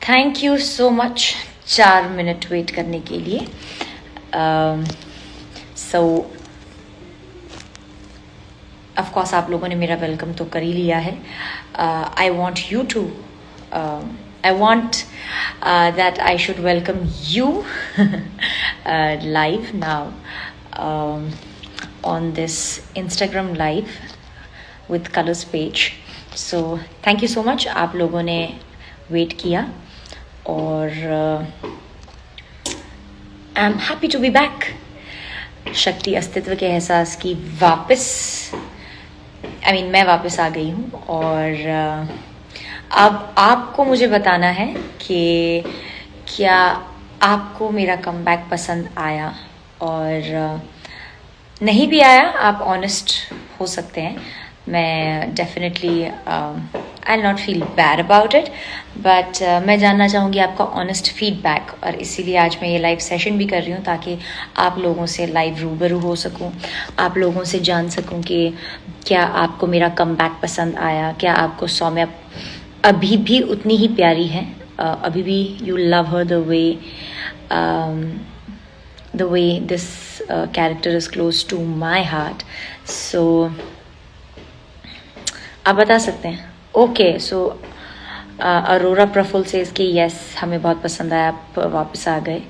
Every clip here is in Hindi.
Thank you so much 4 minute wait करने के लिए। सो ऑफ कोर्स आप लोगों ने मेरा वेलकम तो कर ही लिया है। I want you to I want that I should welcome you live now on this Instagram live with Colors page. So thank you so much, आप लोगों ने वेट किया और I am happy to be back. Shakti Astitva के एहसास की वापस मैं वापस आ गई हूँ और अब आपको मुझे बताना है कि क्या आपको मेरा कमबैक पसंद आया, और नहीं भी आया आप ऑनेस्ट हो सकते हैं। मैं definitely I not feel bad about it, but मैं जानना चाहूँगी आपका ऑनेस्ट फीडबैक, और इसीलिए आज मैं ये लाइव सेशन भी कर रही हूँ ताकि आप लोगों से लाइव रूबरू हो सकूँ, आप लोगों से जान सकूँ कि क्या आपको मेरा कमबैक पसंद आया, क्या आपको सौम्या अभी भी उतनी ही प्यारी है, अभी भी you love her the way this character is close to my heart. So आप बता सकते हैं। ओके, सो अरोरा प्रफुल्ल से इसके यस हमें बहुत पसंद आया, आप वापस आ गए।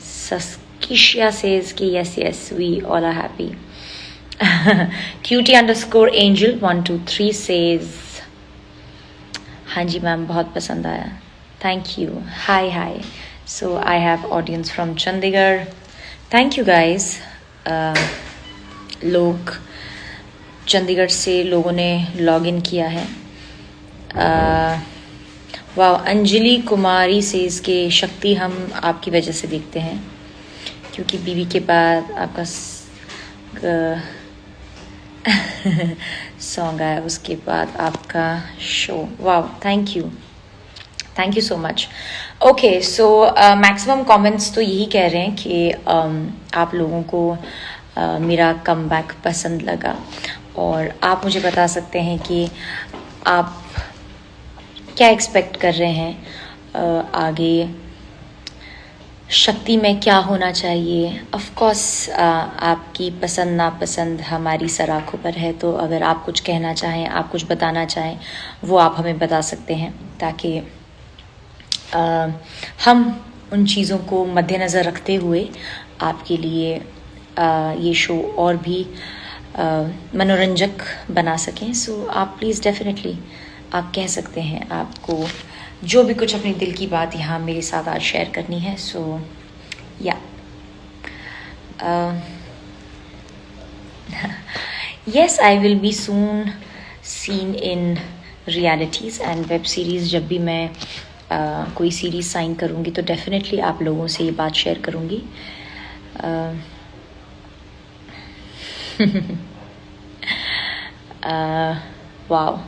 सस्किशिया से इसके yes we all are happy. cutie_angel 123 says हाँ जी मैम बहुत पसंद आया, thank you. Hi so I have audience from Chandigarh, thank you guys. लोग चंडीगढ़ से लोगों ने लॉग इन किया है। वाह, अंजलि कुमारी से इसके शक्ति हम आपकी वजह से देखते हैं, क्योंकि बीवी के बाद आपका सॉन्ग आया, उसके बाद आपका शो। वाह, thank you so much. Okay, so maximum comments तो यही कह रहे हैं कि आप लोगों को मेरा कमबैक पसंद लगा, और आप मुझे बता सकते हैं कि आप क्या एक्सपेक्ट कर रहे हैं आगे, शक्ति में क्या होना चाहिए। ऑफ कोर्स आपकी पसंद नापसंद हमारी सराखों पर है, तो अगर आप कुछ कहना चाहें, आप कुछ बताना चाहें, वो आप हमें बता सकते हैं, ताकि हम उन चीज़ों को मद्देनज़र रखते हुए आपके लिए ये शो और भी मनोरंजक बना सकें। सो आप प्लीज़ डेफिनेटली आप कह सकते हैं, आपको जो भी कुछ अपनी दिल की बात यहाँ मेरे साथ आज शेयर करनी है। सो या yes, I will be soon seen in realities and web series. जब भी मैं कोई सीरीज़ साइन करूँगी तो डेफिनेटली आप लोगों से ये बात शेयर करूँगी। Wow,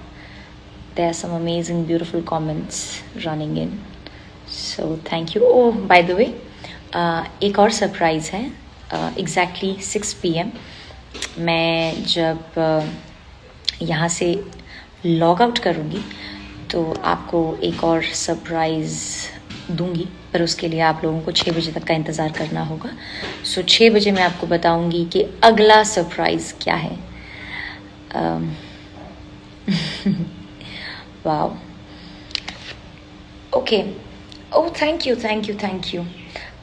there are some amazing beautiful comments running in, so thank you. Oh, by the way, एक और सरप्राइज़ है। exactly 6 PM मैं जब यहाँ से लॉग आउट करूँगी तो आपको एक और सरप्राइज़ दूंगी, पर उसके लिए आप लोगों को 6 बजे तक का इंतज़ार करना होगा। सो 6 बजे मैं आपको बताऊंगी कि अगला सरप्राइज़ क्या है। Wow, okay, oh thank you.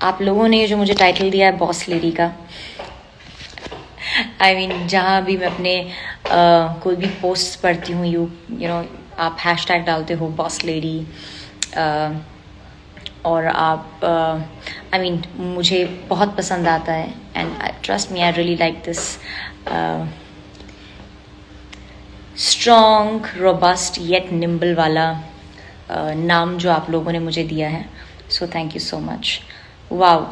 आप लोगों ने जो मुझे टाइटल दिया है बॉस लेडी का, जहाँ भी मैं अपने कोई भी पोस्ट पढ़ती हूँ, यू नो आप हैशटैग डालते हो बॉस लेडी, और आप मुझे बहुत पसंद आता है, and trust me, I really like this strong robust yet nimble वाला नाम जो आप लोगों ने मुझे दिया है। So thank you so much. Wow,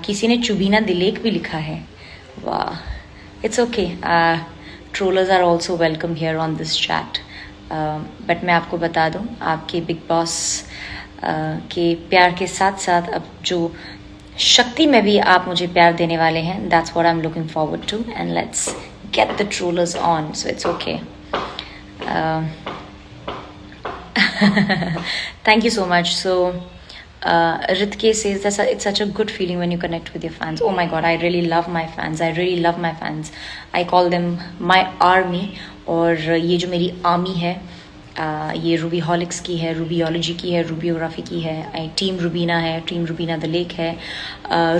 किसी ने चुबीना दिलेक भी लिखा है। वाह, it's okay, trollers are also welcome here on this chat. But मैं आपको बता दूं, आपके बिग बॉस के प्यार के साथ साथ अब जो शक्ति में भी आप मुझे प्यार देने वाले हैं, that's what I am looking forward to, and let's get the trollers on, so it's okay. Thank you so much. So, Ritke says that it's such a good feeling when you connect with your fans. Oh my god, I really love my fans. I really love my fans. I call them my army. और ये जो मेरी आर्मी है, ये रूबी हॉलिक्स की है, रूबीयोलॉजी की है, रूबियोग्राफी की है, टीम रूबीना है, टीम रूबीना द लेक है,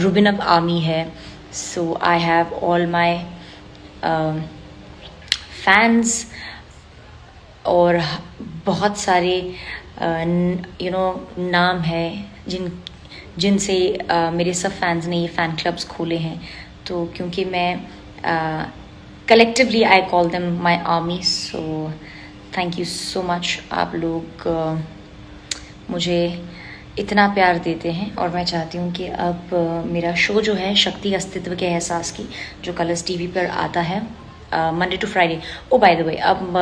रूबिनअप आर्मी है. So I have all my fans और बहुत सारे नाम है जिनसे मेरे सब फैंस ने ये फ़ैन क्लब्स खोले हैं. तो क्योंकि मैं collectively I call them my army. So thank you so much. आप लोग मुझे इतना प्यार देते हैं और मैं चाहती हूँ कि अब मेरा शो जो है शक्ति अस्तित्व के एहसास की, जो कलर्स टीवी पर आता है Monday to Friday. Oh by the way, अब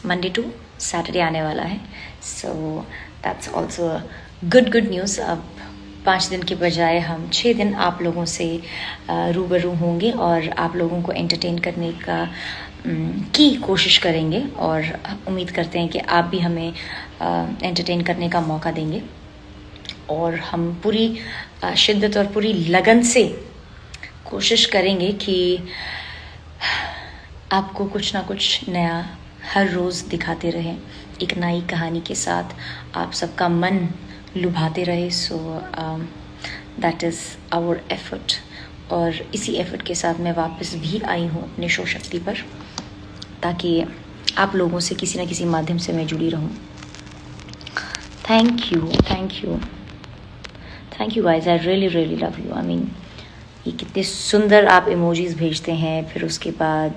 मंडे टू सैटरडे आने वाला है. So that's also good news. अब 5 दिन के बजाय हम 6 दिन आप लोगों से रूबरू होंगे और आप लोगों को एंटरटेन करने की कोशिश करेंगे और उम्मीद करते हैं कि आप भी हमें एंटरटेन करने का मौका देंगे. और हम पूरी शिद्दत और पूरी लगन से कोशिश करेंगे कि आपको कुछ ना कुछ नया हर रोज़ दिखाते रहें, एक नई कहानी के साथ आप सबका मन लुभाते रहे. So that is our effort. और इसी एफर्ट के साथ मैं वापस भी आई हूँ अपने शो शक्ति पर, ताकि आप लोगों से किसी न किसी माध्यम से मैं जुड़ी रहूँ. Thank you guys. I really love you. I mean, ये कितने सुंदर आप इमोजीज भेजते हैं, फिर उसके बाद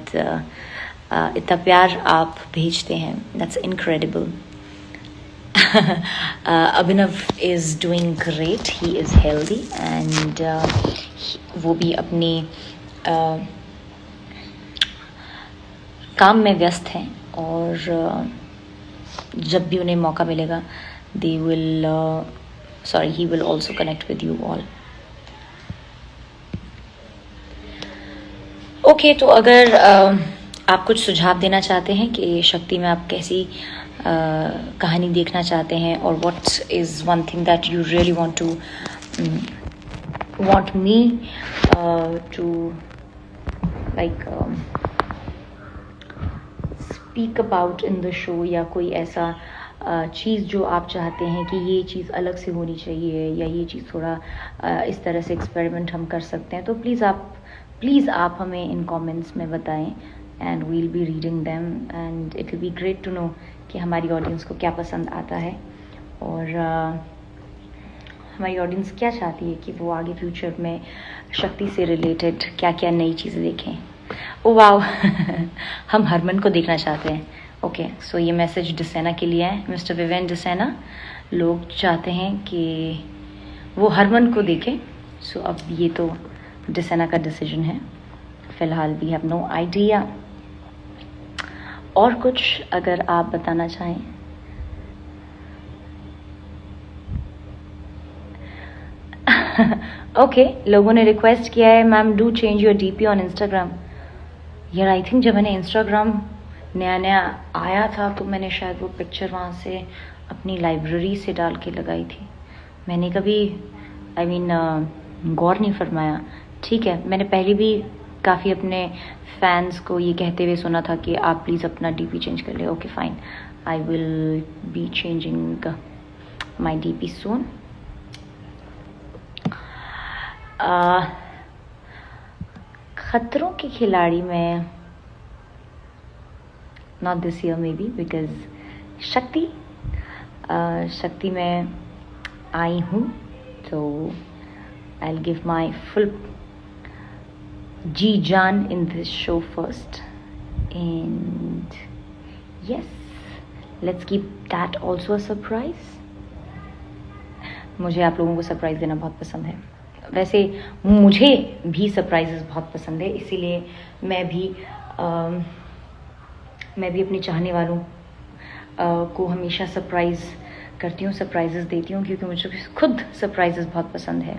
इतना प्यार आप भेजते हैं. That's incredible. Abhinav is doing great. He is healthy and वो भी अपनी काम में व्यस्त हैं और जब भी उन्हें मौका मिलेगा he will also connect with you all. Okay, तो अगर आप कुछ सुझाव देना चाहते हैं कि शक्ति में आप कैसी कहानी देखना चाहते हैं, और what is one thing that you really want me to like speak about in the show, या कोई ऐसा चीज़ जो आप चाहते हैं कि ये चीज़ अलग से होनी चाहिए, या ये चीज़ थोड़ा इस तरह से एक्सपेरिमेंट हम कर सकते हैं, तो प्लीज़ आप हमें इन कमेंट्स में बताएं. And we'll be reading them and it will be great to know कि हमारी ऑडियंस को क्या पसंद आता है, और हमारी ऑडियंस क्या चाहती है कि वो आगे फ्यूचर में शक्ति से रिलेटेड क्या क्या नई चीज़ें देखें. ओ वाओ हम हरमन को देखना चाहते हैं. ओके, सो ये मैसेज डिसेना के लिए है. मिस्टर विवेन डिसेना, लोग चाहते हैं कि वो हरमन को देखें. सो अब ये तो डिसेना का डिसीजन है. फ़िलहाल वी हैव नो आइडिया. और कुछ अगर आप बताना चाहें. ओके, लोगों ने रिक्वेस्ट किया है, ma'am do change your DP on Instagram. यार आई थिंक जब मैंने इंस्टाग्राम नया आया था तो मैंने शायद वो पिक्चर वहाँ से अपनी लाइब्रेरी से डाल के लगाई थी. मैंने कभी गौर नहीं फरमाया. ठीक है, मैंने पहले भी काफ़ी अपने फैंस को ये कहते हुए सुना था कि आप प्लीज़ अपना डीपी चेंज कर ले. Okay fine, I will be changing my DP soon. खतरों के खिलाड़ी में not this year maybe, because Shakti में आई हूँ, तो I will give my full जी जान in this show first, and yes, let's keep that also a surprise. मुझे आप लोगों को सरप्राइज देना बहुत पसंद है. वैसे मुझे भी सरप्राइजेस बहुत पसंद है, इसीलिए मैं भी अपने चाहने वालों को हमेशा सरप्राइज करती हूँ, सरप्राइजेस देती हूँ, क्योंकि मुझे खुद सरप्राइजेस बहुत पसंद है.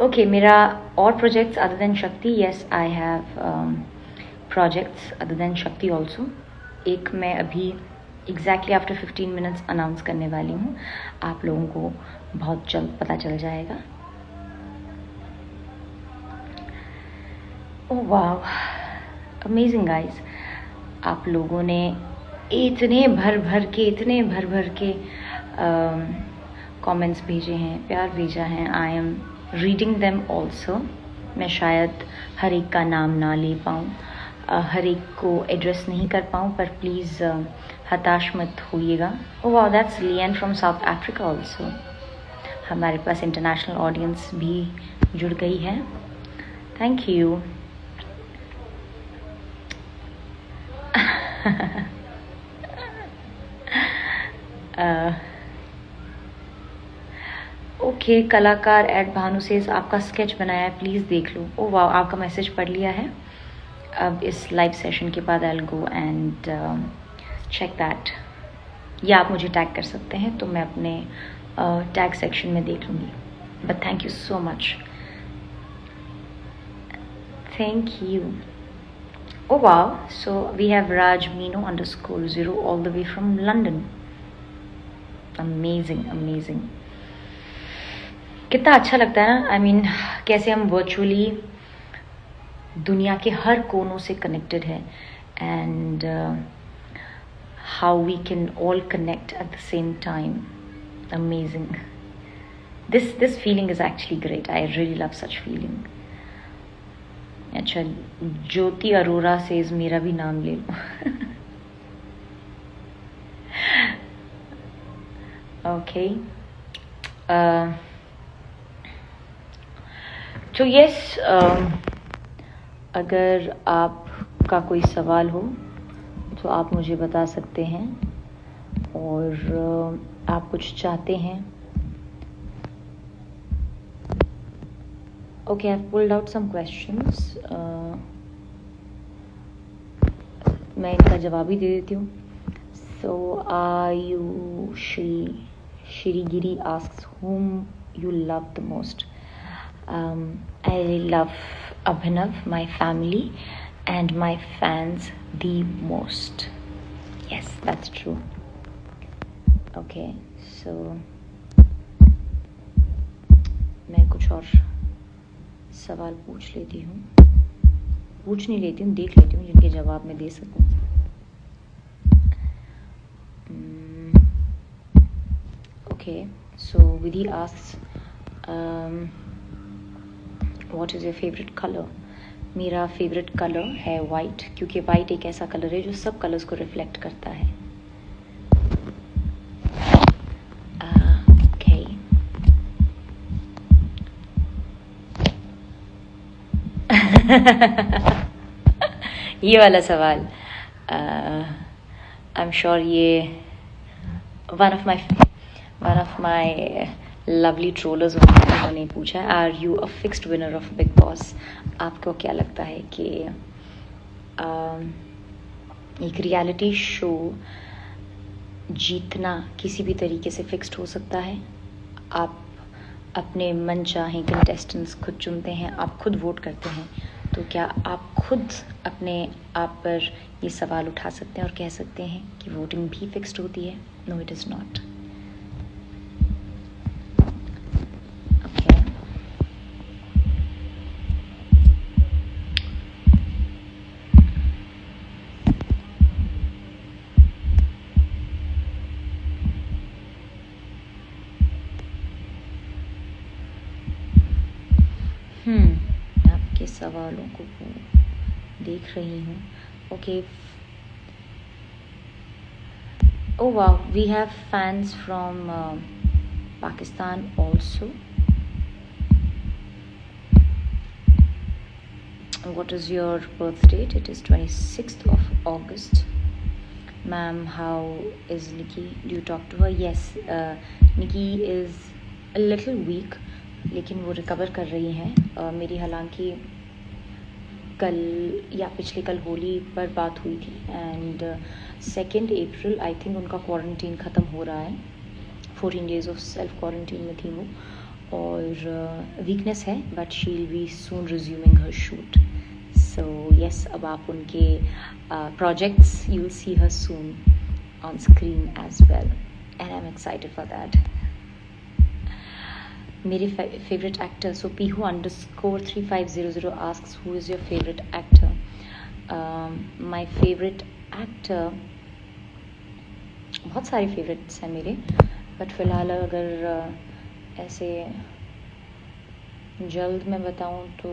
ओके, मेरा और प्रोजेक्ट्स अदर देन शक्ति, yes I have projects other than Shakti also. एक मैं अभी exactly after 15 minutes announce करने वाली हूँ, आप लोगों को बहुत जल्द पता चल जाएगा. Oh wow, amazing guys. आप लोगों ने इतने भर भर के कमेंट्स भेजे हैं, प्यार भेजा है. I am reading them also. मैं शायद हर एक का नाम ना ले पाऊँ, हर एक को एड्रेस नहीं कर पाऊँ, पर प्लीज़ हताश मत होइएगा. Oh wow, that's Leon from South Africa also. हमारे पास इंटरनेशनल ऑडियंस भी जुड़ गई है. Thank you. ओके, कलाकार एट भानु सेज आपका स्केच बनाया है, प्लीज़ देख लो. ओ वाह, आपका मैसेज पढ़ लिया है. अब इस लाइव सेशन के बाद I will go and check that. या आप मुझे टैग कर सकते हैं तो मैं अपने टैग सेक्शन में देख लूँगी. But thank you so much. Thank you. Oh wow, so we have Raj Mino _0 all the way from London. Amazing, amazing. कितना अच्छा लगता है ना. I mean, कैसे हम वर्चुअली दुनिया के हर कोनों से कनेक्टेड है, and how we can all connect at the same time. Amazing. This feeling is actually great. I really love such feeling. अच्छा, ज्योति अरोरा से मेरा भी नाम ले लो. ओके, तो यस, अगर आपका कोई सवाल हो तो आप मुझे बता सकते हैं, और आप कुछ चाहते हैं. Okay, I've pulled out some questions. मैं इनका जवाब ही दे देती हूँ. So, Shirigiri asks whom you love the most. I love Abhinav, my family, and my fans the most. Yes, that's true. Okay, so मैं कुछ और सवाल पूछ नहीं लेती हूँ, देख लेती हूँ जिनके जवाब मैं दे सकूँ. Okay, so Vidhi asks what is your favourite colour. मेरा फेवरेट कलर है वाइट, क्योंकि वाइट एक ऐसा कलर है जो सब कलर्स को रिफ्लेक्ट करता है. ये वाला सवाल आई एम श्योर ये one of my lovely trollers उन्होंने पूछा है. Are you a fixed winner of Bigg Boss. आपको क्या लगता है कि एक रियलिटी शो जीतना किसी भी तरीके से फिक्स्ड हो सकता है? आप अपने मन चाहे कंटेस्टेंट्स खुद चुनते हैं, आप खुद वोट करते हैं, तो क्या आप खुद अपने आप पर ये सवाल उठा सकते हैं और कह सकते हैं कि वोटिंग भी फिक्स्ड होती है? No, it is not. आपके सवालों को देख रही हूँ. Okay, oh wow, we have fans from Pakistan also. What is your birth date? It is 26th of August. Ma'am, how is Nikki? Do you talk to her? Yes, Nikki is a little weak, लेकिन वो रिकवर कर रही हैं. मेरी हालांकि कल या पिछले कल होली पर बात हुई थी, एंड 2 अप्रैल आई थिंक उनका क्वारंटीन ख़त्म हो रहा है. 14 days ऑफ सेल्फ क्वारंटीन में थी वो, और वीकनेस है, but she will be soon resuming her shoot. So yes, अब आप उनके प्रोजेक्ट्स you will see her soon on screen as well, and I am excited for that. मेरे favourite actor, so pihu_3500 asks who is your favorite actor. My favorite actor, बहुत सारे फेवरेट्स हैं मेरे, बट फिलहाल अगर ऐसे जल्द में बताऊं तो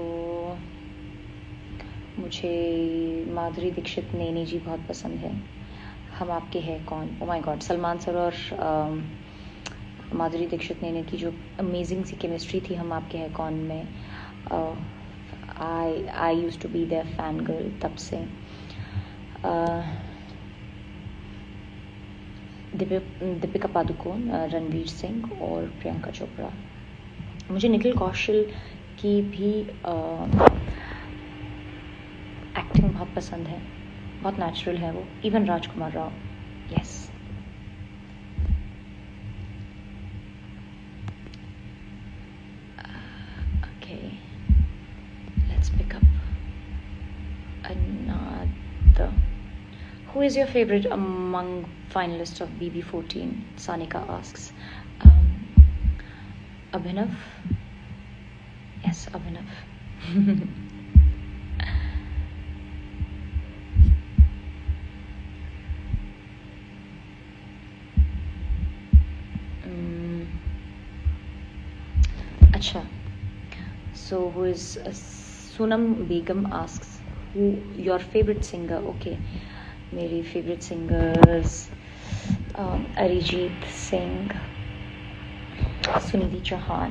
मुझे माधुरी दीक्षित नैनी जी बहुत पसंद है. हम आपके हैं कौन, oh my God, Salman sir और माधुरी दीक्षित नैनी की जो अमेजिंग सी केमिस्ट्री थी हम आपके हैं कौन में, I used to be their fan girl तब से. दीपिका पादुकोण, रणवीर सिंह और प्रियंका चोपड़ा. मुझे निखिल कौशल की भी एक्टिंग बहुत पसंद है, बहुत नेचुरल है वो. Even Rajkummar Rao, yes. Okay, let's pick up another. Who is your favorite among finalists of BB14? Sanika asks. Abhinav. Yes, Abhinav. Acha. So who is Sunam Begum asks who your favorite singer. Okay, मेरी favourite singers Arijit Singh, Sunidhi Chauhan,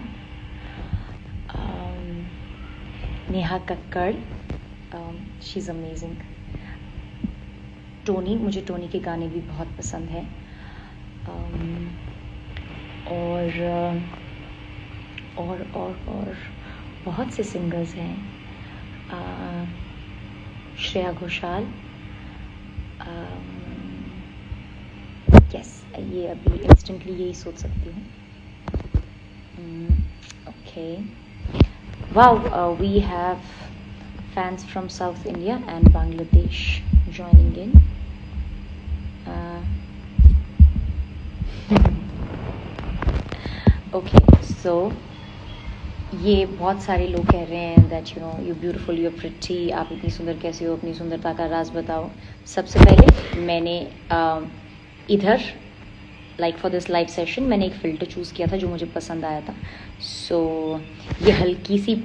Neha Kakkar, she is amazing. Tony, मुझे टोनी के गाने भी बहुत पसंद हैं. और बहुत से सिंगर्स हैं. श्रेया घोषाल, यस, ये अभी इंस्टेंटली यही सोच सकती हूँ. Okay, wow, we have fans from South India and Bangladesh joining in. Okay, so ये बहुत सारे लोग कह रहे हैं that you know you beautiful, you pretty, आप इतनी सुंदर कैसे हो, अपनी सुंदरता का राज बताओ. सबसे पहले मैंने इधर like for this live session मैंने एक फ़िल्टर चूज़ किया था जो मुझे पसंद आया था. सो ये हल्की सी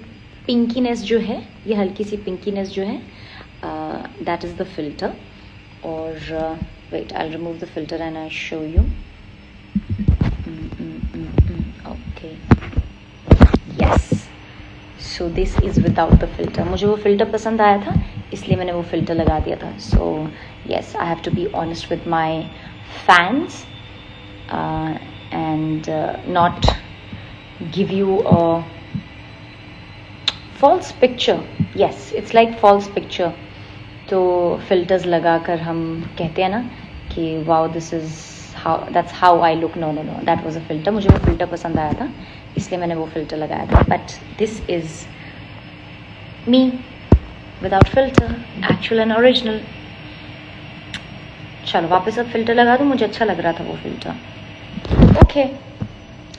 पिंकीनेस जो है, दैट इज़ द फिल्टर. और wait, I remove the filter and I show you. Okay, yes, so this is without the filter. मुझे वो फ़िल्टर पसंद आया था इसलिए मैंने वो फ़िल्टर लगा दिया था. So yes, I have to be honest with my fans and not give you a false picture. Yes, it's like false picture. तो filters लगाकर हम कहते हैं ना कि wow, this is how, that's how I look. No, that was a filter. मुझे वो filter पसंद आया था इसलिए मैंने वो filter लगाया था. But this is me without filter, actual and original. चलो वापस अब filter लगा दूँ, मुझे अच्छा लग रहा था वो filter. Okay,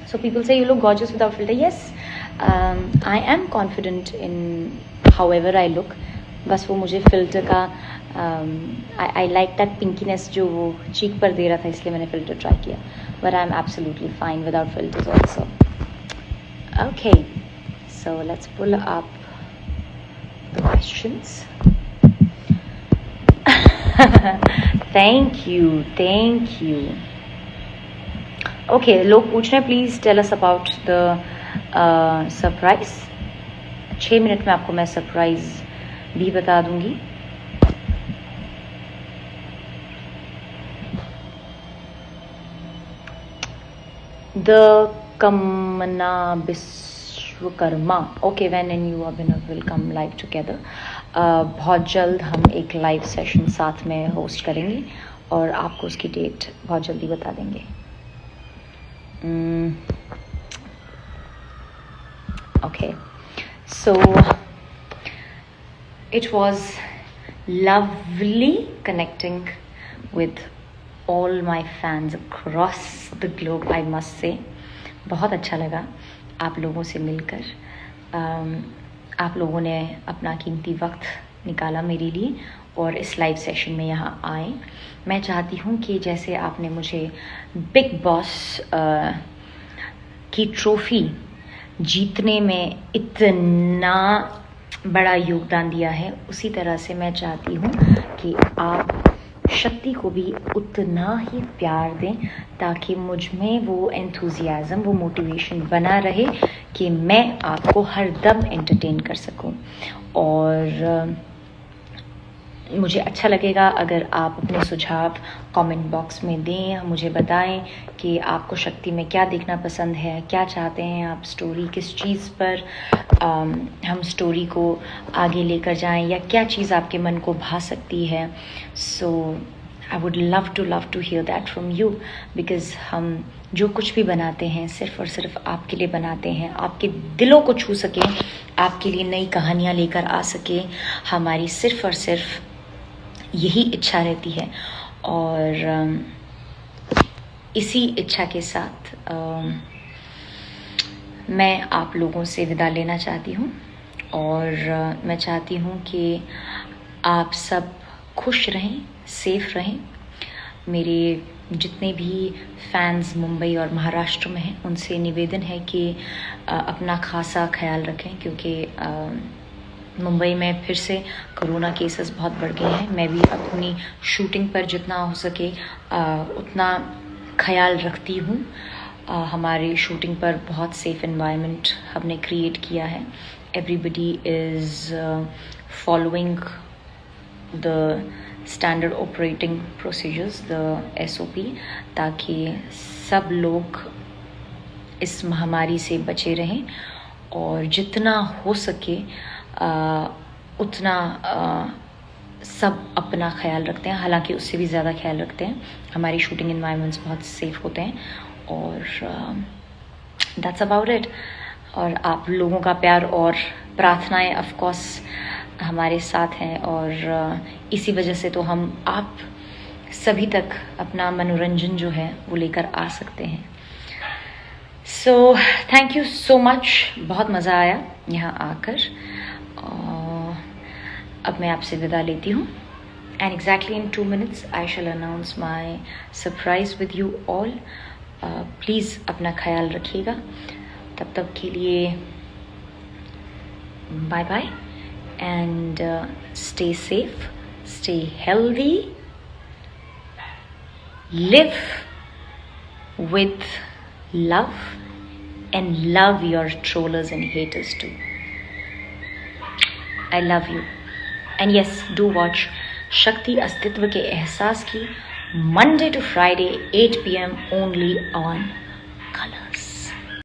so people say you look gorgeous without filter. Yes, I am confident in however I look. बस वो मुझे filter का I like that pinkiness जो वो cheek पर दे रहा था इसलिए मैंने filter try किया. But I'm absolutely fine without filters also. Okay, so let's pull up the questions. Thank you. Okay, लोग पूछ रहे हैं please tell us about the surprise. 6 मिनट में आपको मैं सरप्राइज भी बता दूंगी. The Kamna Vishwakarma. Okay, when and you Abhinav will come live together. बहुत जल्द हम एक लाइव सेशन साथ में होस्ट करेंगे और आपको उसकी डेट बहुत जल्दी बता देंगे. Okay, so It was lovely connecting with all my fans across the globe, I must say. बहुत अच्छा लगा आप लोगों से मिलकर. आप लोगों ने अपना कीमती वक्त निकाला मेरे लिए और इस लाइव सेशन में यहाँ आए. मैं चाहती हूँ कि जैसे आपने मुझे बिग बॉस की ट्रॉफी जीतने में इतना बड़ा योगदान दिया है, उसी तरह से मैं चाहती हूँ कि आप शक्ति को भी उतना ही प्यार दें ताकि मुझ में वो एंथुजियाज़म, वो मोटिवेशन बना रहे कि मैं आपको हर दम एंटरटेन कर सकूं. और मुझे अच्छा लगेगा अगर आप अपने सुझाव कमेंट बॉक्स में दें, मुझे बताएं कि आपको शक्ति में क्या देखना पसंद है, क्या चाहते हैं आप, स्टोरी किस चीज़ पर हम स्टोरी को आगे लेकर जाएं, या क्या चीज़ आपके मन को भा सकती है. So I would love to hear that from you, because हम जो कुछ भी बनाते हैं सिर्फ़ और सिर्फ आपके लिए बनाते हैं, आपके दिलों को छू सके, आपके लिए नई कहानियाँ लेकर आ सके. हमारी सिर्फ़ और सिर्फ यही इच्छा रहती है. और इसी इच्छा के साथ मैं आप लोगों से विदा लेना चाहती हूँ. और मैं चाहती हूँ कि आप सब खुश रहें, सेफ रहें. मेरे जितने भी फैंस मुंबई और महाराष्ट्र में हैं उनसे निवेदन है कि अपना खासा ख्याल रखें, क्योंकि मुंबई में फिर से कोरोना केसेस बहुत बढ़ गए हैं. मैं भी अपनी शूटिंग पर जितना हो सके उतना ख्याल रखती हूँ. हमारे शूटिंग पर बहुत सेफ एनवायरनमेंट हमने क्रिएट किया है. Everybody is following the standard operating procedures, the SOP, ताकि सब लोग इस महामारी से बचे रहें और जितना हो सके उतना सब अपना ख्याल रखते हैं. हालांकि उससे भी ज़्यादा ख्याल रखते हैं. हमारी शूटिंग एनवायरनमेंट्स बहुत सेफ होते हैं. और दैट्स अबाउट इट. और आप लोगों का प्यार और प्रार्थनाएं ऑफ कोर्स हमारे साथ हैं, और इसी वजह से तो हम आप सभी तक अपना मनोरंजन जो है वो लेकर आ सकते हैं. सो थैंक यू सो मच. बहुत मज़ा आया यहाँ आकर. अब मैं आपसे विदा लेती हूँ. And exactly in 2 minutes I shall announce my surprise with you all. Please अपना ख्याल रखिएगा. तब तक के लिए bye bye, and stay safe, stay healthy, live with love, and love your trollers and haters too. I love you. And yes, do watch शक्ति अस्तित्व के एहसास की Monday to Friday 8 PM only on